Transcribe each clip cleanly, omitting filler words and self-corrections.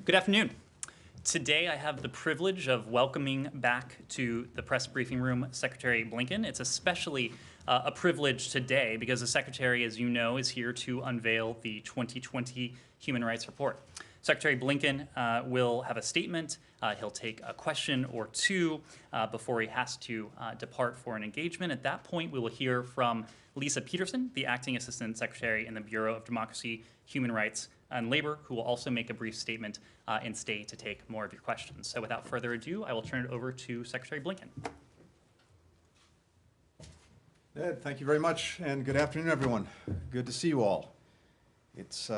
Good afternoon. Today I have the privilege of welcoming back to the press briefing room Secretary Blinken. It's especially a privilege today because the Secretary, as you know, is here to unveil the 2020 Human Rights Report. Secretary Blinken will have a statement. He'll take a question or two before he has to depart for an engagement. At that point, we will hear from Lisa Peterson, the Acting Assistant Secretary in the Bureau of Democracy, Human Rights, and Labor, who will also make a brief statement and stay to take more of your questions. So without further ado, I will turn it over to Secretary Blinken. Ed, thank you very much, and good afternoon, everyone. Good to see you all. It's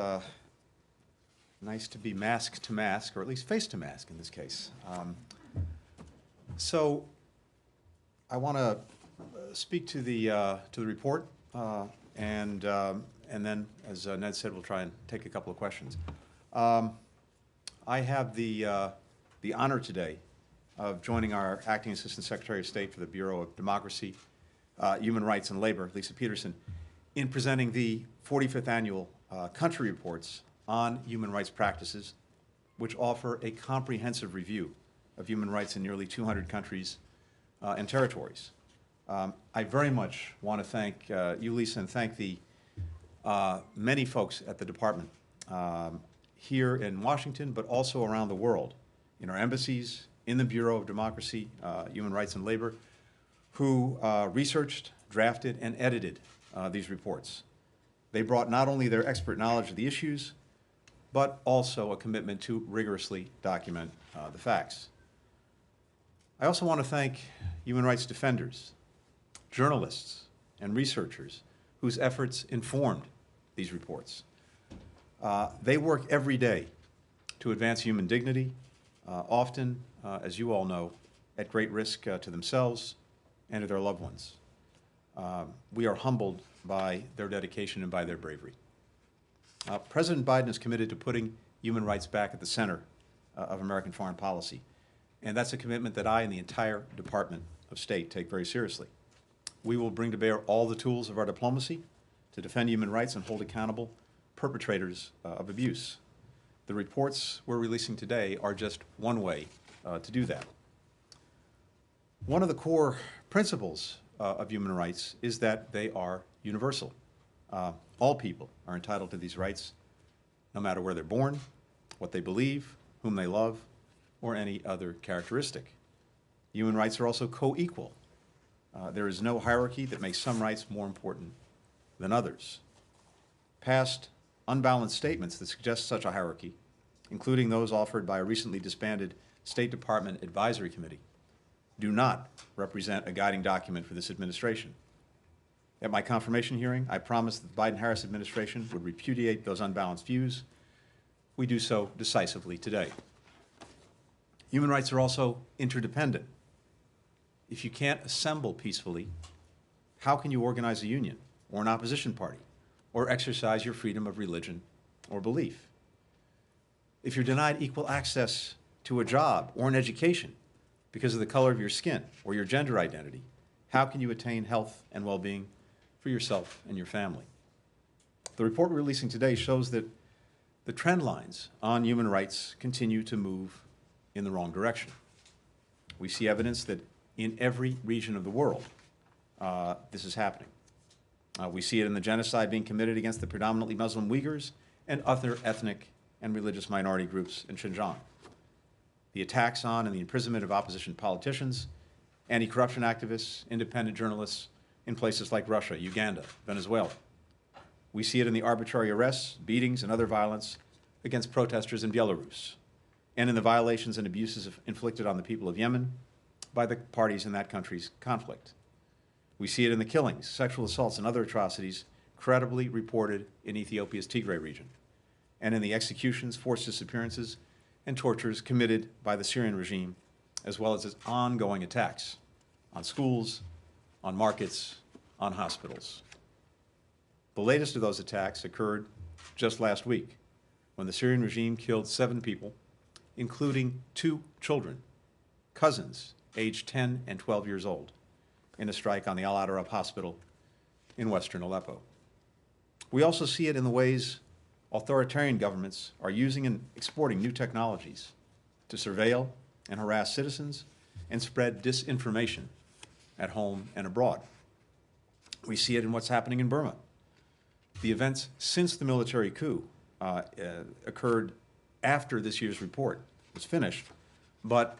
nice to be mask to mask, or at least face to mask in this case. So I want to speak to the report, and then, as Ned said, we'll try and take a couple of questions. I have the honor today of joining our Acting Assistant Secretary of State for the Bureau of Democracy, Human Rights, and Labor, Lisa Peterson, in presenting the 45th Annual Country Reports on Human Rights Practices, which offer a comprehensive review of human rights in nearly 200 countries and territories. I very much want to thank you, Lisa, and thank the many folks at the department here in Washington, but also around the world, in our embassies, in the Bureau of Democracy, Human Rights, and Labor, who researched, drafted, and edited these reports. They brought not only their expert knowledge of the issues, but also a commitment to rigorously document the facts. I also want to thank human rights defenders, journalists, and researchers whose efforts informed these reports. They work every day to advance human dignity, often, as you all know, at great risk to themselves and to their loved ones. We are humbled by their dedication and by their bravery. President Biden is committed to putting human rights back at the center of American foreign policy, and that's a commitment that I and the entire Department of State take very seriously. We will bring to bear all the tools of our diplomacy to defend human rights and hold accountable perpetrators of abuse. The reports we're releasing today are just one way to do that. One of the core principles of human rights is that they are universal. All people are entitled to these rights, no matter where they're born, what they believe, whom they love, or any other characteristic. Human rights are also co-equal. There is no hierarchy that makes some rights more important than others. Past unbalanced statements that suggest such a hierarchy, including those offered by a recently disbanded State Department Advisory Committee, do not represent a guiding document for this administration. At my confirmation hearing, I promised that the Biden-Harris administration would repudiate those unbalanced views. We do so decisively today. Human rights are also interdependent. If you can't assemble peacefully, how can you organize a union or an opposition party or exercise your freedom of religion or belief? If you're denied equal access to a job or an education because of the color of your skin or your gender identity, how can you attain health and well-being for yourself and your family? The report we're releasing today shows that the trend lines on human rights continue to move in the wrong direction. We see evidence that in every region of the world, this is happening. We see it in the genocide being committed against the predominantly Muslim Uyghurs and other ethnic and religious minority groups in Xinjiang. The attacks on and the imprisonment of opposition politicians, anti-corruption activists, independent journalists in places like Russia, Uganda, Venezuela. We see it in the arbitrary arrests, beatings, and other violence against protesters in Belarus, and in the violations and abuses inflicted on the people of Yemen by the parties in that country's conflict. We see it in the killings, sexual assaults, and other atrocities credibly reported in Ethiopia's Tigray region, and in the executions, forced disappearances, and tortures committed by the Syrian regime, as well as its ongoing attacks on schools, on markets, on hospitals. The latest of those attacks occurred just last week, when the Syrian regime killed 7 people, including 2 children, cousins, aged 10 and 12 years old, in a strike on the Al-Atarab hospital in western Aleppo. We also see it in the ways authoritarian governments are using and exporting new technologies to surveil and harass citizens and spread disinformation at home and abroad. We see it in what's happening in Burma. The events since the military coup occurred after this year's report was finished, but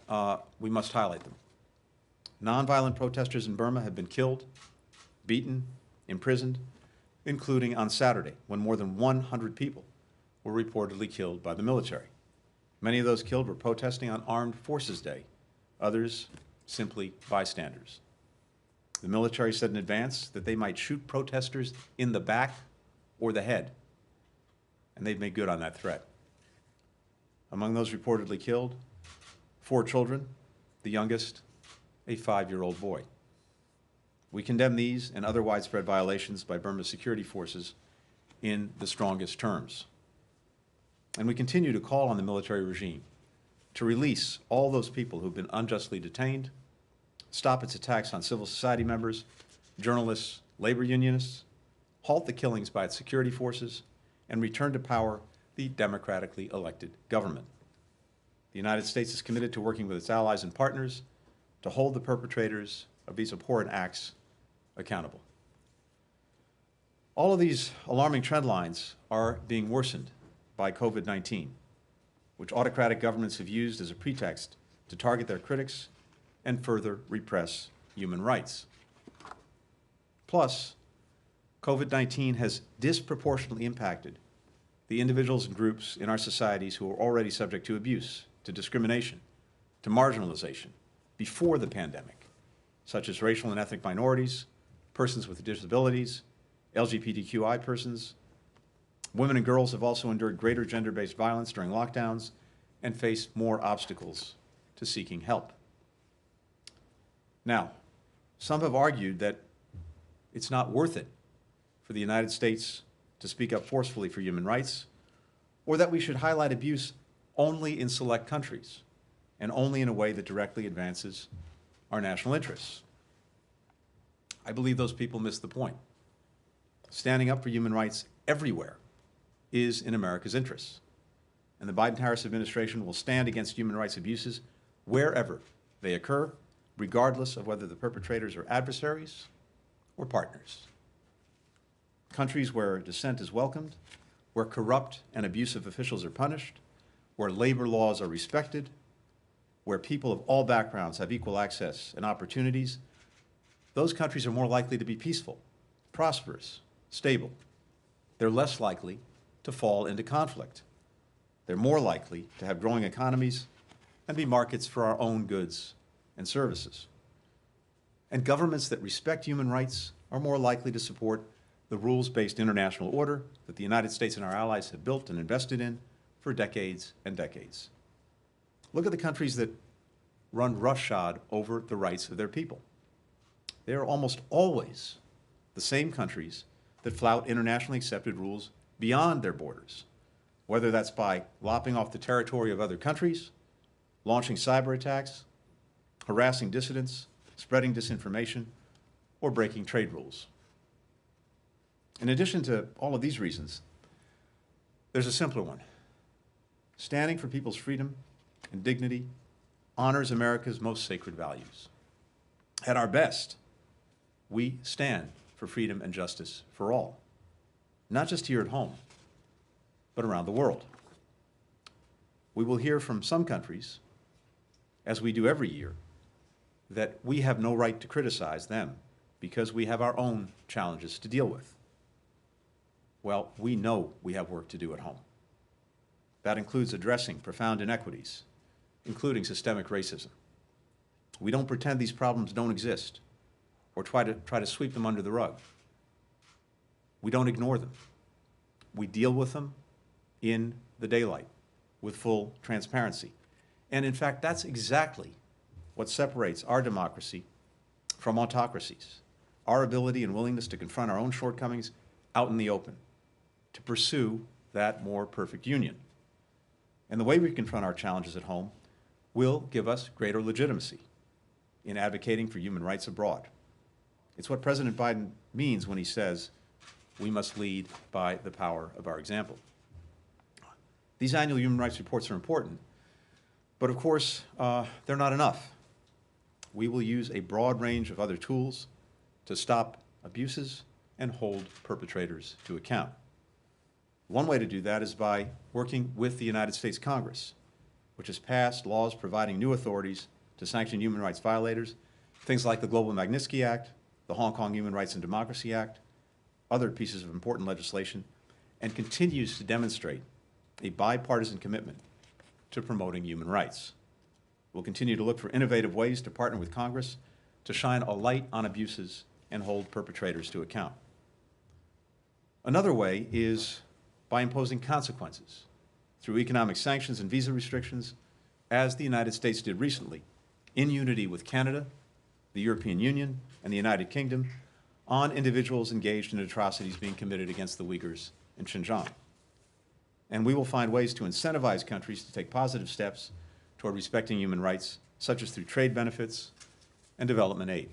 we must highlight them. Nonviolent protesters in Burma have been killed, beaten, imprisoned, including on Saturday, when more than 100 people were reportedly killed by the military. Many of those killed were protesting on Armed Forces Day, others simply bystanders. The military said in advance that they might shoot protesters in the back or the head, and they've made good on that threat. Among those reportedly killed, 4 children, the youngest, a 5-year-old boy. We condemn these and other widespread violations by Burma's security forces in the strongest terms. And we continue to call on the military regime to release all those people who've been unjustly detained, stop its attacks on civil society members, journalists, labor unionists, halt the killings by its security forces, and return to power the democratically elected government. The United States is committed to working with its allies and partners to hold the perpetrators of these abhorrent acts accountable. All of these alarming trend lines are being worsened by COVID-19, which autocratic governments have used as a pretext to target their critics and further repress human rights. Plus, COVID-19 has disproportionately impacted the individuals and groups in our societies who are already subject to abuse, to discrimination, to marginalization before the pandemic, such as racial and ethnic minorities, persons with disabilities, LGBTQI persons. Women and girls have also endured greater gender-based violence during lockdowns and face more obstacles to seeking help. Now, some have argued that it's not worth it for the United States to speak up forcefully for human rights, or that we should highlight abuse only in select countries and only in a way that directly advances our national interests. I believe those people miss the point. Standing up for human rights everywhere is in America's interests, and the Biden-Harris administration will stand against human rights abuses wherever they occur, regardless of whether the perpetrators are adversaries or partners. Countries where dissent is welcomed, where corrupt and abusive officials are punished, where labor laws are respected, where people of all backgrounds have equal access and opportunities, those countries are more likely to be peaceful, prosperous, stable. They're less likely to fall into conflict. They're more likely to have growing economies and be markets for our own goods and services. And governments that respect human rights are more likely to support the rules-based international order that the United States and our allies have built and invested in for decades and decades. Look at the countries that run roughshod over the rights of their people. They are almost always the same countries that flout internationally accepted rules beyond their borders, whether that's by lopping off the territory of other countries, launching cyber attacks, harassing dissidents, spreading disinformation, or breaking trade rules. In addition to all of these reasons, there's a simpler one. Standing for people's freedom and dignity honors America's most sacred values. At our best, we stand for freedom and justice for all, not just here at home, but around the world. We will hear from some countries, as we do every year, that we have no right to criticize them because we have our own challenges to deal with. Well, we know we have work to do at home. That includes addressing profound inequities, including systemic racism. We don't pretend these problems don't exist or try to sweep them under the rug. We don't ignore them. We deal with them in the daylight with full transparency. And in fact, that's exactly what separates our democracy from autocracies, our ability and willingness to confront our own shortcomings out in the open, to pursue that more perfect union. And the way we confront our challenges at home will give us greater legitimacy in advocating for human rights abroad. It's what President Biden means when he says we must lead by the power of our example. These annual human rights reports are important, but of course, they're not enough. We will use a broad range of other tools to stop abuses and hold perpetrators to account. One way to do that is by working with the United States Congress, which has passed laws providing new authorities to sanction human rights violators, things like the Global Magnitsky Act, the Hong Kong Human Rights and Democracy Act, other pieces of important legislation, and continues to demonstrate a bipartisan commitment to promoting human rights. We'll continue to look for innovative ways to partner with Congress to shine a light on abuses and hold perpetrators to account. Another way is by imposing consequences through economic sanctions and visa restrictions, as the United States did recently, in unity with Canada, the European Union, and the United Kingdom, on individuals engaged in atrocities being committed against the Uyghurs in Xinjiang. And we will find ways to incentivize countries to take positive steps toward respecting human rights, such as through trade benefits and development aid.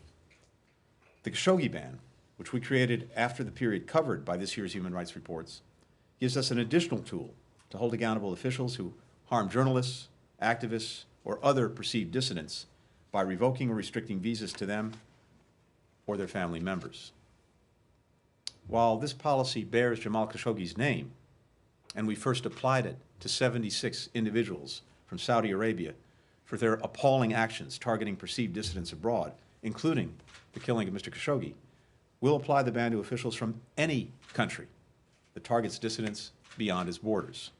The Khashoggi ban, which we created after the period covered by this year's human rights reports, gives us an additional tool to hold accountable officials who harm journalists, activists, or other perceived dissidents by revoking or restricting visas to them or their family members. While this policy bears Jamal Khashoggi's name, and we first applied it to 76 individuals from Saudi Arabia for their appalling actions targeting perceived dissidents abroad, including the killing of Mr. Khashoggi, we'll apply the ban to officials from any country that targets dissidents beyond its borders.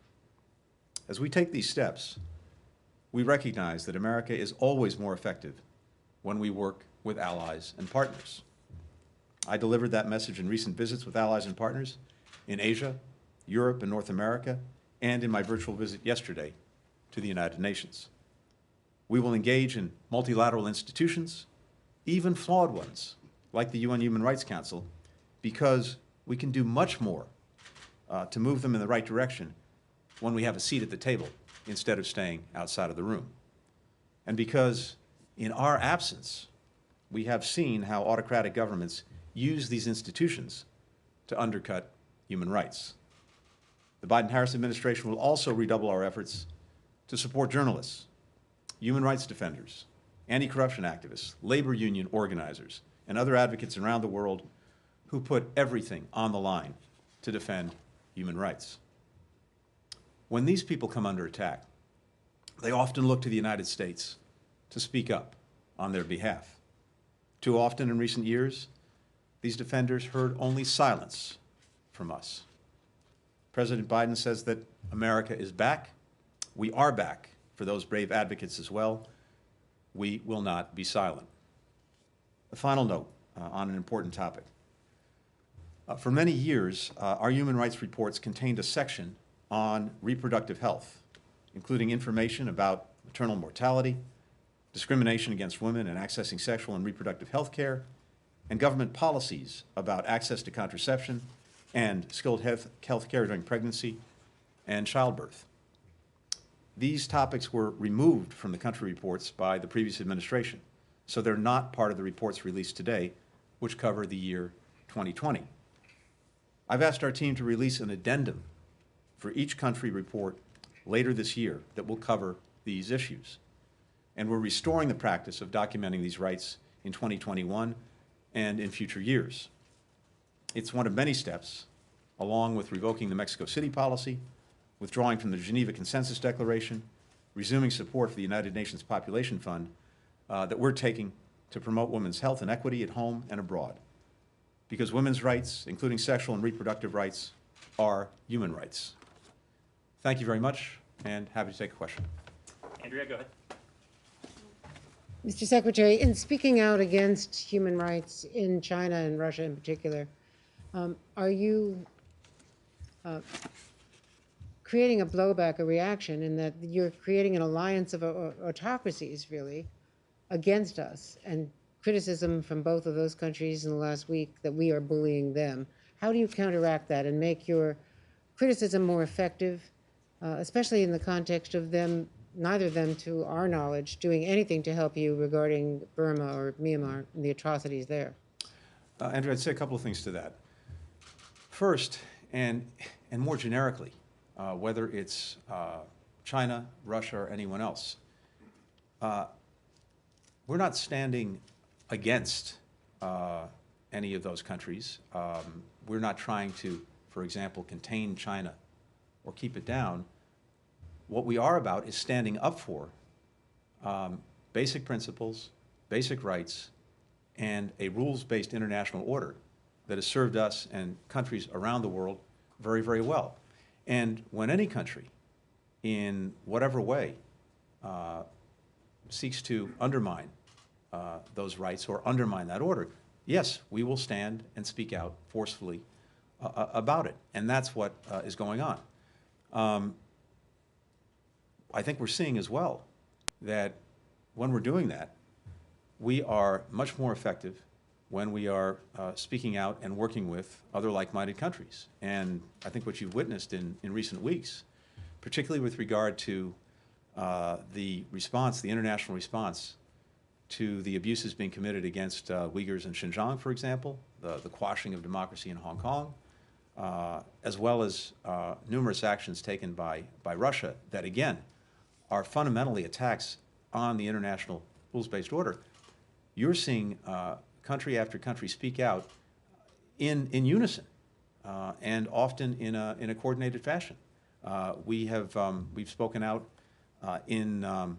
As we take these steps, we recognize that America is always more effective when we work with allies and partners. I delivered that message in recent visits with allies and partners in Asia, Europe, and North America, and in my virtual visit yesterday to the United Nations. We will engage in multilateral institutions, even flawed ones, like the UN Human Rights Council, because we can do much more to move them in the right direction when we have a seat at the table instead of staying outside of the room. And because in our absence, we have seen how autocratic governments use these institutions to undercut human rights. The Biden-Harris administration will also redouble our efforts to support journalists, human rights defenders, anti-corruption activists, labor union organizers, and other advocates around the world who put everything on the line to defend human rights. When these people come under attack, they often look to the United States to speak up on their behalf. Too often in recent years, these defenders heard only silence from us. President Biden says that America is back. We are back for those brave advocates as well. We will not be silent. A final note on an important topic. For many years, our human rights reports contained a section on reproductive health, including information about maternal mortality, discrimination against women in accessing sexual and reproductive health care, and government policies about access to contraception and skilled health care during pregnancy and childbirth. These topics were removed from the country reports by the previous administration, so they're not part of the reports released today, which cover the year 2020. I've asked our team to release an addendum for each country report later this year that will cover these issues. And we're restoring the practice of documenting these rights in 2021 and in future years. It's one of many steps, along with revoking the Mexico City policy, withdrawing from the Geneva Consensus Declaration, resuming support for the United Nations Population Fund, that we're taking to promote women's health and equity at home and abroad. Because women's rights, including sexual and reproductive rights, are human rights. Thank you very much, and happy to take a question. Andrea, go ahead. Mr. Secretary, in speaking out against human rights in China and Russia in particular, are you creating a blowback, a reaction, in that you're creating an alliance of autocracies, really, against us, and criticism from both of those countries in the last week that we are bullying them? How do you counteract that and make your criticism more effective, especially in the context of them, neither of them, to our knowledge, doing anything to help you regarding Burma or Myanmar and the atrocities there? Andrew, I'd say a couple of things to that. First, and more generically, whether it's China, Russia, or anyone else, we're not standing against any of those countries. We're not trying to, for example, contain China or keep it down. What we are about is standing up for basic principles, basic rights, and a rules-based international order that has served us and countries around the world very, very well. And when any country, in whatever way, seeks to undermine those rights or undermine that order, yes, we will stand and speak out forcefully about it. And that's what is going on. I think we're seeing as well that when we're doing that, we are much more effective when we are speaking out and working with other like-minded countries. And I think what you've witnessed in recent weeks, particularly with regard to the response, the international response to the abuses being committed against Uyghurs in Xinjiang, for example, the quashing of democracy in Hong Kong, as well as numerous actions taken by Russia that, again, are fundamentally attacks on the international rules-based order. You're seeing country after country speak out in unison and often in a coordinated fashion. We've spoken out in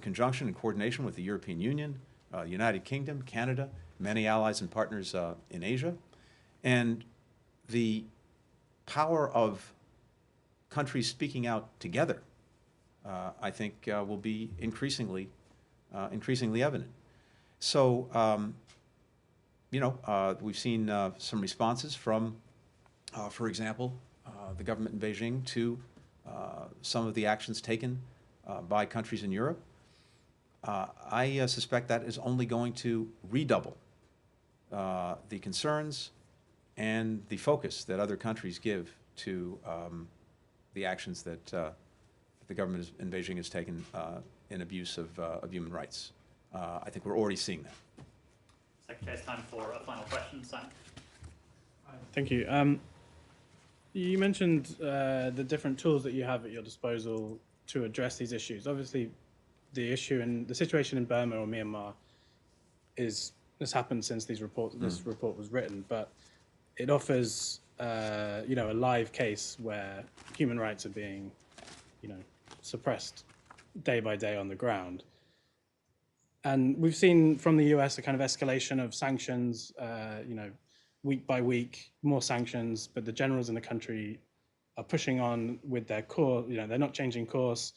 conjunction and coordination with the European Union, United Kingdom, Canada, many allies and partners in Asia. And the power of countries speaking out together, I think, will be increasingly evident. So, we've seen some responses from, for example, the government in Beijing to some of the actions taken by countries in Europe. I suspect that is only going to redouble the concerns and the focus that other countries give to the actions that the government in Beijing has taken in abuse of human rights. I think we're already seeing that. Secretary, it's time for a final question. Simon. Thank you. You mentioned the different tools that you have at your disposal to address these issues. Obviously, the issue and the situation in Burma or Myanmar has happened since this report was written, but it offers a live case where human rights are being suppressed day by day on the ground. And we've seen from the US a kind of escalation of sanctions, week by week, more sanctions, but the generals in the country are pushing on with their course. They're not changing course.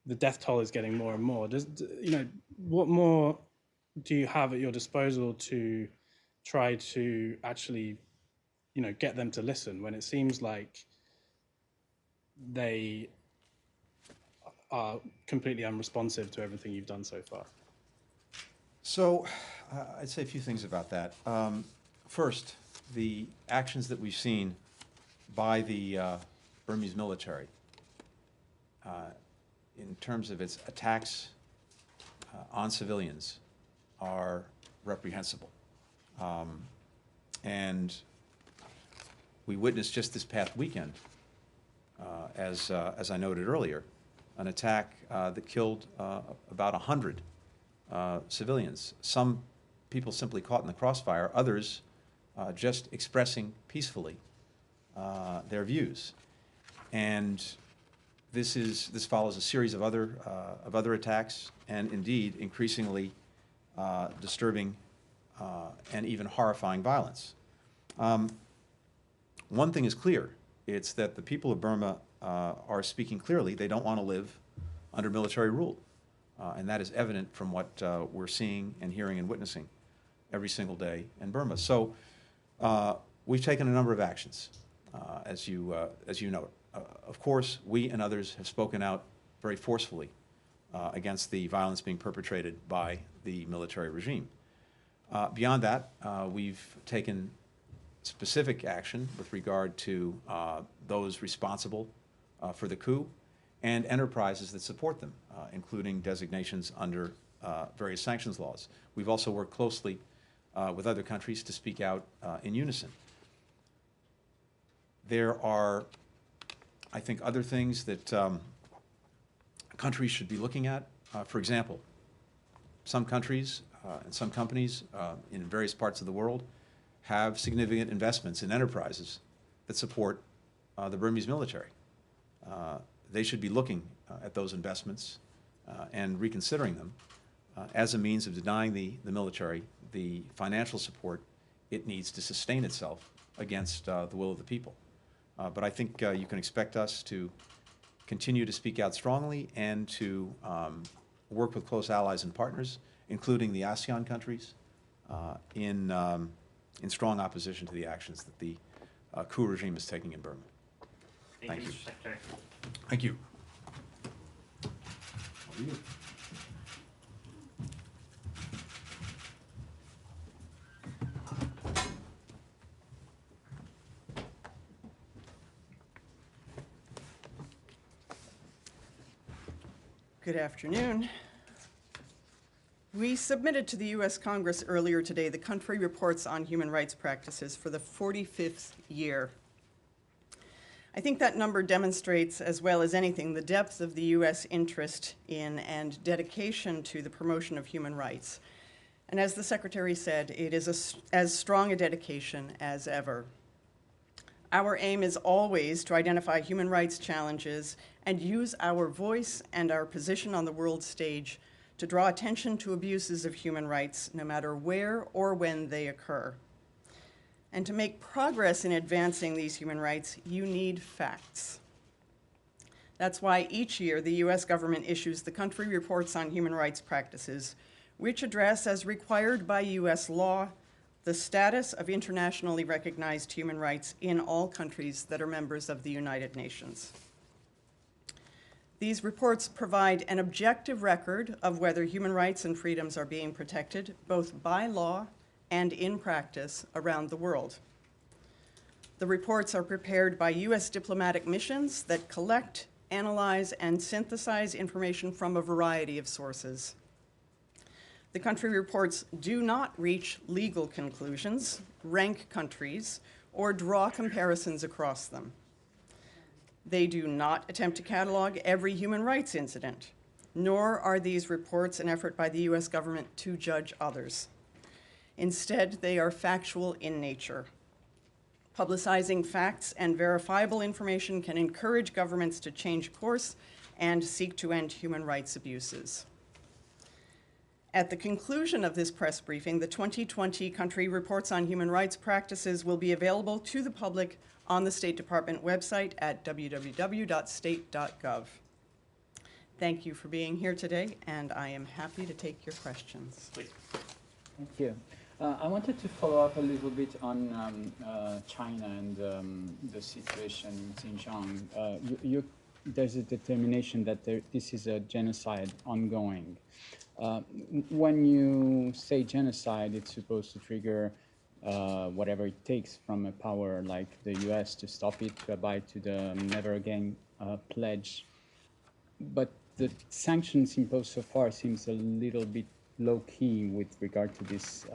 The death toll is getting more and more. What more do you have at your disposal to try to actually, get them to listen when it seems like they are completely unresponsive to everything you've done so far? So I'd say a few things about that. First, the actions that we've seen by the Burmese military in terms of its attacks on civilians are reprehensible. And we witnessed just this past weekend, as I noted earlier, an attack that killed about 100 civilians. Some people simply caught in the crossfire, others just expressing peacefully their views. And this follows a series of other attacks, and indeed increasingly disturbing and even horrifying violence. One thing is clear: it's that the people of Burma are speaking clearly. They don't want to live under military rule. And that is evident from what we're seeing and hearing and witnessing every single day in Burma. So we've taken a number of actions, as you note. Of course, we and others have spoken out very forcefully against the violence being perpetrated by the military regime. Beyond that, we've taken specific action with regard to those responsible for the coup and enterprises that support them, including designations under various sanctions laws. We've also worked closely with other countries to speak out in unison. There are I think other things that countries should be looking at. For example, some countries and some companies in various parts of the world have significant investments in enterprises that support the Burmese military. They should be looking at those investments and reconsidering them as a means of denying the military the financial support it needs to sustain itself against the will of the people. But I think you can expect us to continue to speak out strongly and to work with close allies and partners, including the ASEAN countries, in strong opposition to the actions that the coup regime is taking in Burma. Thank you, Thank you. Mr. Secretary. Thank you. Good afternoon. We submitted to the U.S. Congress earlier today the country reports on human rights practices for the 45th year. I think that number demonstrates, as well as anything, the depth of the U.S. interest in and dedication to the promotion of human rights. And as the Secretary said, it is as strong a dedication as ever. Our aim is always to identify human rights challenges and use our voice and our position on the world stage to draw attention to abuses of human rights, no matter where or when they occur. And to make progress in advancing these human rights, you need facts. That's why each year the U.S. government issues the country reports on human rights practices, which address, as required by U.S. law, the status of internationally recognized human rights in all countries that are members of the United Nations. These reports provide an objective record of whether human rights and freedoms are being protected, both by law and in practice around the world. The reports are prepared by U.S. diplomatic missions that collect, analyze, and synthesize information from a variety of sources. The country reports do not reach legal conclusions, rank countries, or draw comparisons across them. They do not attempt to catalog every human rights incident, nor are these reports an effort by the U.S. government to judge others. Instead, they are factual in nature. Publicizing facts and verifiable information can encourage governments to change course and seek to end human rights abuses. At the conclusion of this press briefing, the 2020 country reports on human rights practices will be available to the public on the State Department website at www.state.gov. Thank you for being here today, and I am happy to take your questions. Please. Thank you. I wanted to follow up a little bit on China and the situation in Xinjiang. There's a determination that this is a genocide ongoing. When you say genocide, it's supposed to trigger whatever it takes from a power like the US to stop it, to abide to the Never Again pledge. But the sanctions imposed so far seems a little bit low-key with regard to these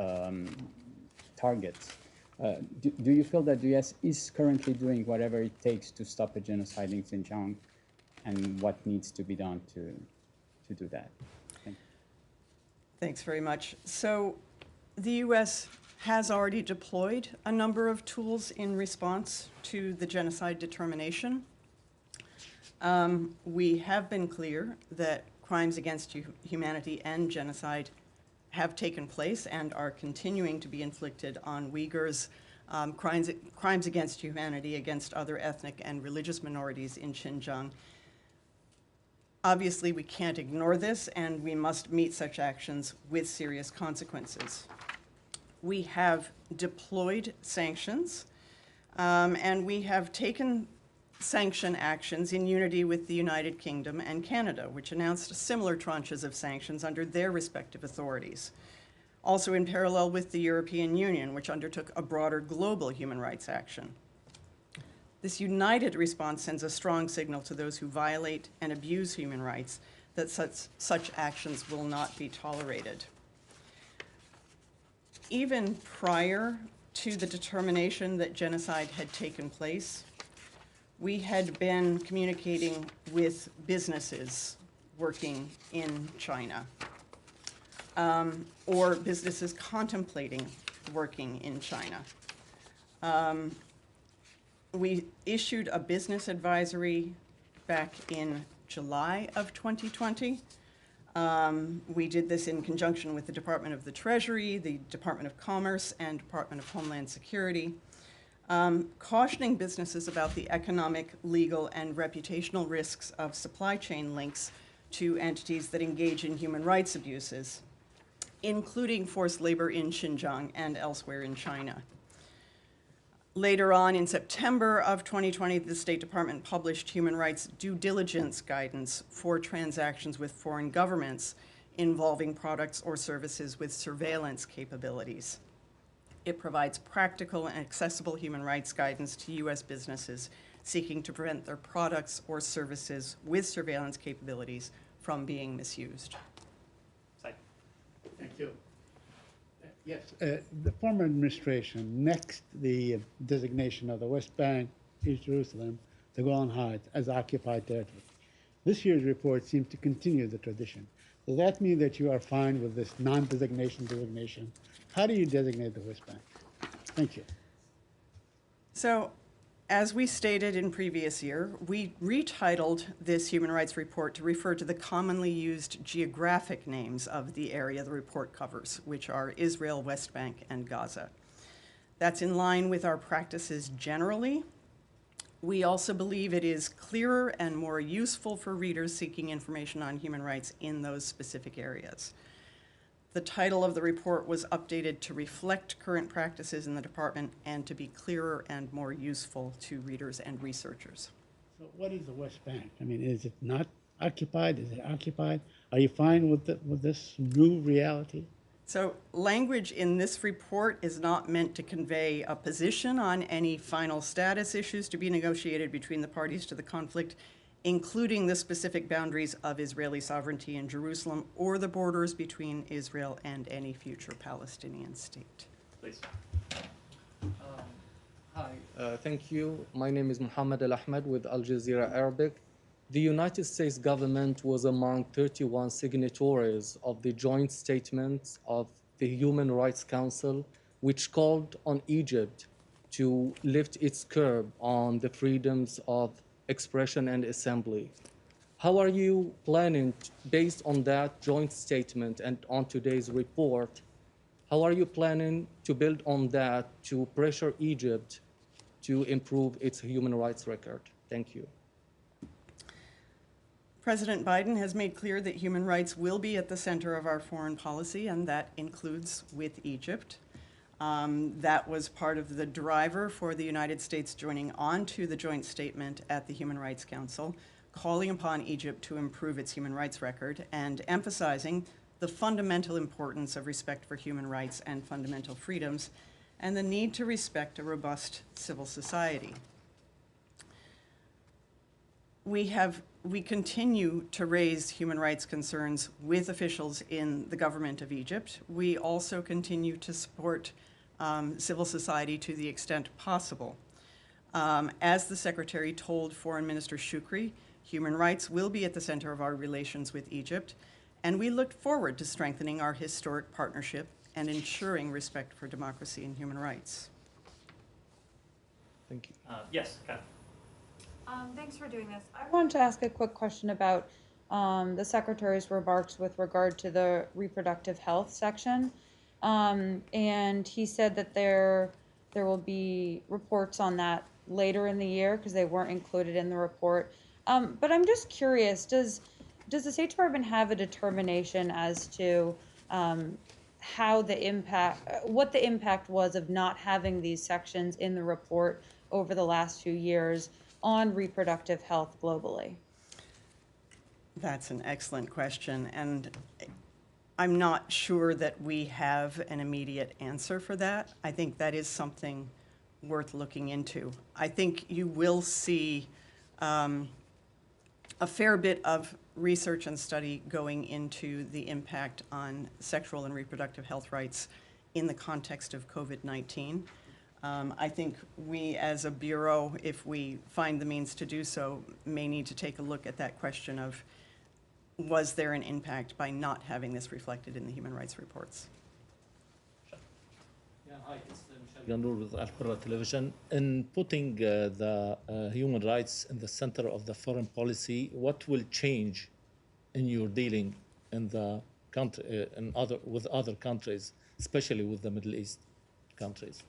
targets. Do you feel that the US is currently doing whatever it takes to stop a genocide in Xinjiang, and what needs to be done to do that? Thank you. Thanks very much. So the U.S. has already deployed a number of tools in response to the genocide determination. We have been clear that crimes against humanity and genocide have taken place and are continuing to be inflicted on Uyghurs, crimes against humanity against other ethnic and religious minorities in Xinjiang. Obviously, we can't ignore this, and we must meet such actions with serious consequences. We have deployed sanctions, and we have taken sanction actions in unity with the United Kingdom and Canada, which announced similar tranches of sanctions under their respective authorities. Also in parallel with the European Union, which undertook a broader global human rights action. This united response sends a strong signal to those who violate and abuse human rights that such actions will not be tolerated. Even prior to the determination that genocide had taken place, we had been communicating with businesses working in China, or businesses contemplating working in China. We issued a business advisory back in July of 2020. We did this in conjunction with the Department of the Treasury, the Department of Commerce, and Department of Homeland Security, cautioning businesses about the economic, legal, and reputational risks of supply chain links to entities that engage in human rights abuses, including forced labor in Xinjiang and elsewhere in China. Later on, in September of 2020, the State Department published human rights due diligence guidance for transactions with foreign governments involving products or services with surveillance capabilities. It provides practical and accessible human rights guidance to U.S. businesses seeking to prevent their products or services with surveillance capabilities from being misused. Sai. Thank you. Yes, the former administration, next the designation of the West Bank, East Jerusalem, the Golan Heights as occupied territory. This year's report seems to continue the tradition. Does that mean that you are fine with this non-designation designation? How do you designate the West Bank? Thank you. So, as we stated in previous year, we retitled this human rights report to refer to the commonly used geographic names of the area the report covers, which are Israel, West Bank, and Gaza. That's in line with our practices generally. We also believe it is clearer and more useful for readers seeking information on human rights in those specific areas. The title of the report was updated to reflect current practices in the department and to be clearer and more useful to readers and researchers. So what is the West Bank? I mean, is it not occupied? Is it occupied? Are you fine with this new reality? So language in this report is not meant to convey a position on any final status issues to be negotiated between the parties to the conflict, including the specific boundaries of Israeli sovereignty in Jerusalem or the borders between Israel and any future Palestinian state. Please. Hi, thank you. My name is Mohammed Al Ahmed with Al Jazeera Arabic. The United States government was among 31 signatories of the joint statement of the Human Rights Council, which called on Egypt to lift its curb on the freedoms of expression and assembly. How are you planning, based on that joint statement and on today's report, how are you planning to build on that to pressure Egypt to improve its human rights record? Thank you. President Biden has made clear that human rights will be at the center of our foreign policy, and that includes with Egypt. That was part of the driver for the United States joining on to the joint statement at the Human Rights Council, calling upon Egypt to improve its human rights record and emphasizing the fundamental importance of respect for human rights and fundamental freedoms and the need to respect a robust civil society. We continue to raise human rights concerns with officials in the government of Egypt. We also continue to support civil society to the extent possible. As the Secretary told Foreign Minister Shukri, human rights will be at the center of our relations with Egypt, and we look forward to strengthening our historic partnership and ensuring respect for democracy and human rights. Thank you. Yes, Kat. Thanks for doing this. I wanted to ask a quick question about the Secretary's remarks with regard to the reproductive health section. And he said that there will be reports on that later in the year because they weren't included in the report. But I'm just curious, does the State Department have a determination as to what the impact was of not having these sections in the report over the last few years on reproductive health globally? That's an excellent question, and I'm not sure that we have an immediate answer for that. I think that is something worth looking into. I think you will see a fair bit of research and study going into the impact on sexual and reproductive health rights in the context of COVID-19. I think we, as a bureau, if we find the means to do so, may need to take a look at that question of, was there an impact by not having this reflected in the human rights reports? Yeah, hi, it's Michel Gandour with Al Qurra Television. In putting the human rights in the center of the foreign policy, what will change in your dealing in the country, with other countries, especially with the Middle East countries?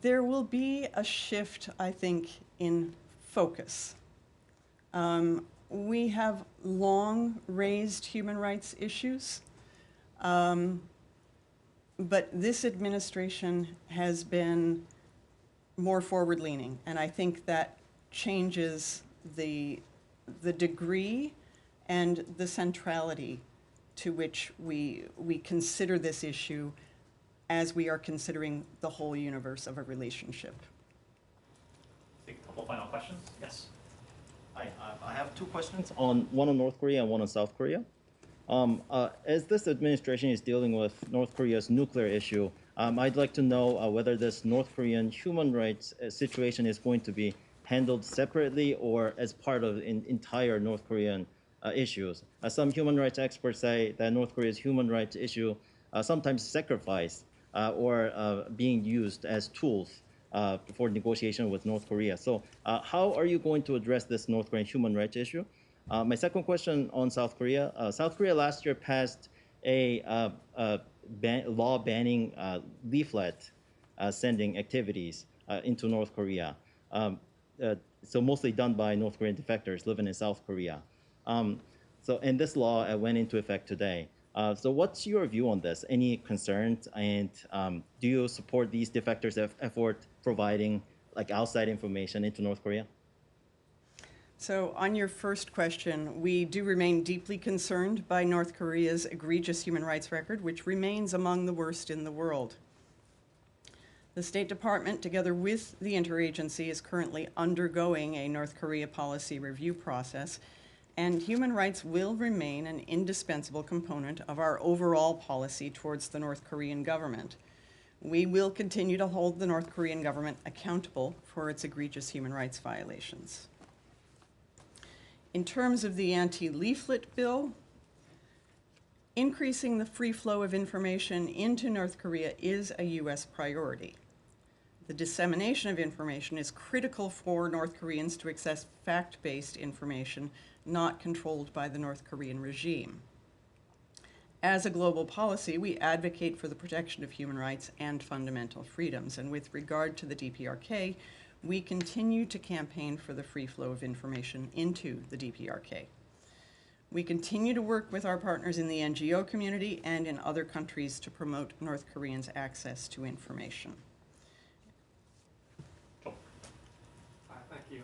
There will be a shift, I think, in focus. We have long raised human rights issues, but this administration has been more forward-leaning, and I think that changes the degree and the centrality to which we consider this issue as we are considering the whole universe of a relationship. Take a couple final questions. Yes. Hi, I have two questions, one on North Korea and one on South Korea. As this administration is dealing with North Korea's nuclear issue, I'd like to know whether this North Korean human rights situation is going to be handled separately or as part of entire North Korean issues. Some human rights experts say that North Korea's human rights issue sometimes sacrificed or being used as tools for negotiation with North Korea. So how are you going to address this North Korean human rights issue? My second question on South Korea. South Korea last year passed a law banning leaflet sending activities into North Korea. So mostly done by North Korean defectors living in South Korea. And this law went into effect today. So what's your view on this? Any concerns? And do you support these defectors' effort providing like outside information into North Korea? So on your first question, we do remain deeply concerned by North Korea's egregious human rights record, which remains among the worst in the world. The State Department, together with the interagency, is currently undergoing a North Korea policy review process, and human rights will remain an indispensable component of our overall policy towards the North Korean government. We will continue to hold the North Korean government accountable for its egregious human rights violations. In terms of the anti-leaflet bill, increasing the free flow of information into North Korea is a U.S. priority. The dissemination of information is critical for North Koreans to access fact-based information not controlled by the North Korean regime. As a global policy, we advocate for the protection of human rights and fundamental freedoms. And with regard to the DPRK, we continue to campaign for the free flow of information into the DPRK. We continue to work with our partners in the NGO community and in other countries to promote North Koreans' access to information. Thank you.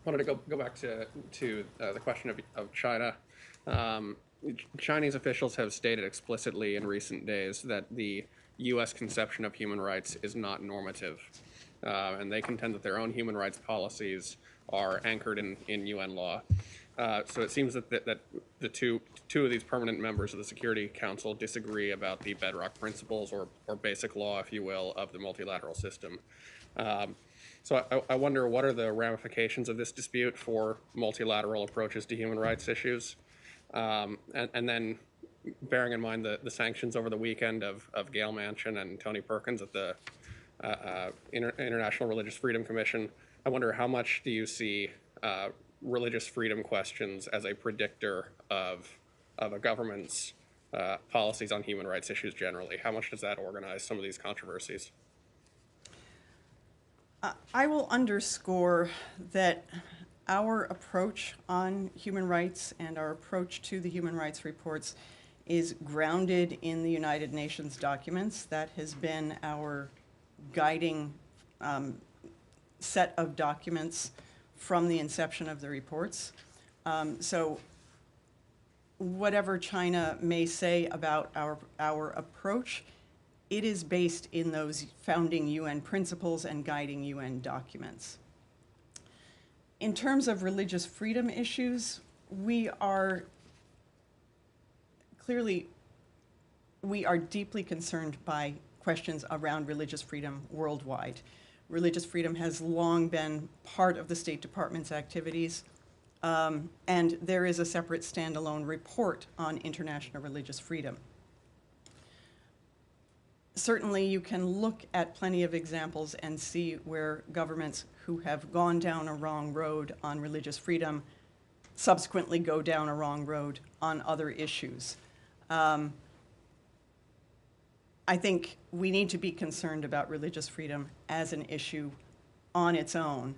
Wanted to go back to the question of China. Chinese officials have stated explicitly in recent days that the U.S. conception of human rights is not normative. And they contend that their own human rights policies are anchored in UN law. So it seems that the two of these permanent members of the Security Council disagree about the bedrock principles or basic law, if you will, of the multilateral system. So I wonder, what are the ramifications of this dispute for multilateral approaches to human rights issues? And then bearing in mind the sanctions over the weekend of Gail Manchin and Tony Perkins at the International Religious Freedom Commission, I wonder, how much do you see religious freedom questions as a predictor of a government's policies on human rights issues generally? How much does that organize some of these controversies? I will underscore that our approach on human rights and our approach to the human rights reports is grounded in the United Nations documents. That has been our guiding set of documents from the inception of the reports. So whatever China may say about our approach, it is based in those founding UN principles and guiding UN documents. In terms of religious freedom issues, we are clearly, we are deeply concerned by questions around religious freedom worldwide. Religious freedom has long been part of the State Department's activities, and there is a separate standalone report on international religious freedom. Certainly, you can look at plenty of examples and see where governments who have gone down a wrong road on religious freedom subsequently go down a wrong road on other issues. I think we need to be concerned about religious freedom as an issue on its own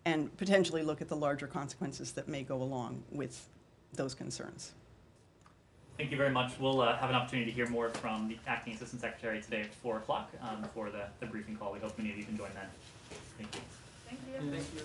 and potentially look at the larger consequences that may go along with those concerns. Thank you very much. We'll have an opportunity to hear more from the Acting Assistant Secretary today at 4 o'clock for the briefing call. We hope many of you can join then. Thank you. Thank you. Thank you.